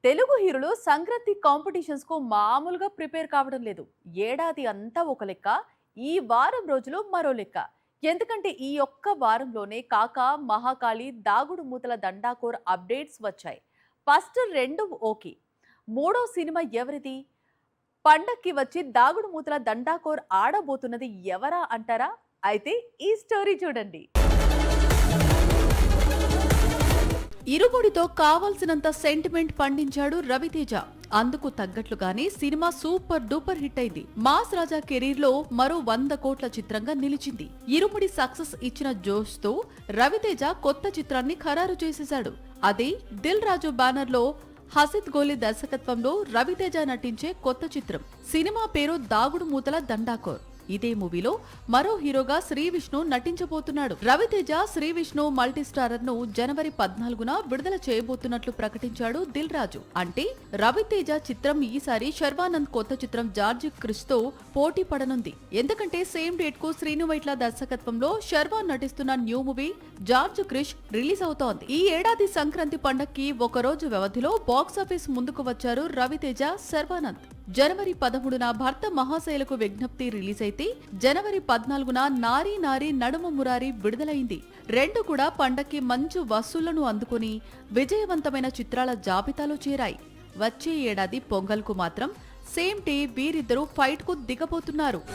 తెలుగు హీరోలు సంక్రాంతి కాంపిటీషన్స్ కు మామూలుగా ప్రిపేర్ కావడం లేదు. ఏడాది అంతా ఒక లెక్క, ఈ వారం రోజులు మరో లెక్క. ఎందుకంటే ఈ ఒక్క వారంలోనే కాక మహాకాళి దాగుడు మూతల దండాకోర్ అప్డేట్స్ వచ్చాయి. ఫస్ట్ రెండు ఓకే, మూడో సినిమా ఎవరిది? పండక్కి వచ్చి దాగుడు మూతల దండాకోర్ ఆడబోతున్నది ఎవరా అంటారా? అయితే ఈ స్టోరీ చూడండి. ఇరుముడితో కావాల్సినంత సెంటిమెంట్ పండించాడు రవితేజ. అందుకు తగ్గట్లుగానే సినిమా సూపర్ డూపర్ హిట్ అయింది. మాస్ రాజా కెరీర్ లో మరో 100 కోట్ల చిత్రంగా నిలిచింది. ఇరుముడి సక్సెస్ ఇచ్చిన జోష్ తో రవితేజ కొత్త చిత్రాన్ని ఖరారు చేసేశాడు. అదే దిల్ రాజు బ్యానర్ లో హసిత్ గోలి దర్శకత్వంలో రవితేజ నటించే కొత్త చిత్రం. సినిమా పేరు దాగుడు మూతల దండాకోర్. ఇదే మూవీలో మరో హీరోగా శ్రీ విష్ణు నటించబోతున్నాడు. రవితేజ శ్రీ విష్ణు మల్టీస్టారర్ ను జనవరి 14న విడుదల చేయబోతున్నట్లు ప్రకటించాడు దిల్ రాజు. అంటే రవితేజ చిత్రం ఈసారి శర్వానంద్ కొత్త చిత్రం జార్జ్ క్రిష్ తో పోటీ పడనుంది. ఎందుకంటే సేమ్ డేట్ కు శ్రీను వైట్ల దర్శకత్వంలో శర్వాన్ నటిస్తున్న న్యూ మూవీ జార్జ్ క్రిష్ రిలీజ్ అవుతోంది. ఈ ఏడాది సంక్రాంతి పండక్కి ఒకరోజు వ్యవధిలో బాక్సాఫీస్ ముందుకు వచ్చారు రవితేజ, శర్వానంద్. జనవరి 13న భర్త మహాశైలకు విజ్ఞప్తి రిలీజ్ అయితే జనవరి 14న నారీ నారీ నడుమ మురారి విడుదలైంది. రెండు కూడా పండక్కి మంచు వసూళ్లను అందుకుని విజయవంతమైన చిత్రాల జాబితాలో చేరాయి. వచ్చే ఏడాది పొంగల్ కు మాత్రం సేమ్ డే వీరిద్దరూ ఫైట్ కు దిగబోతున్నారు.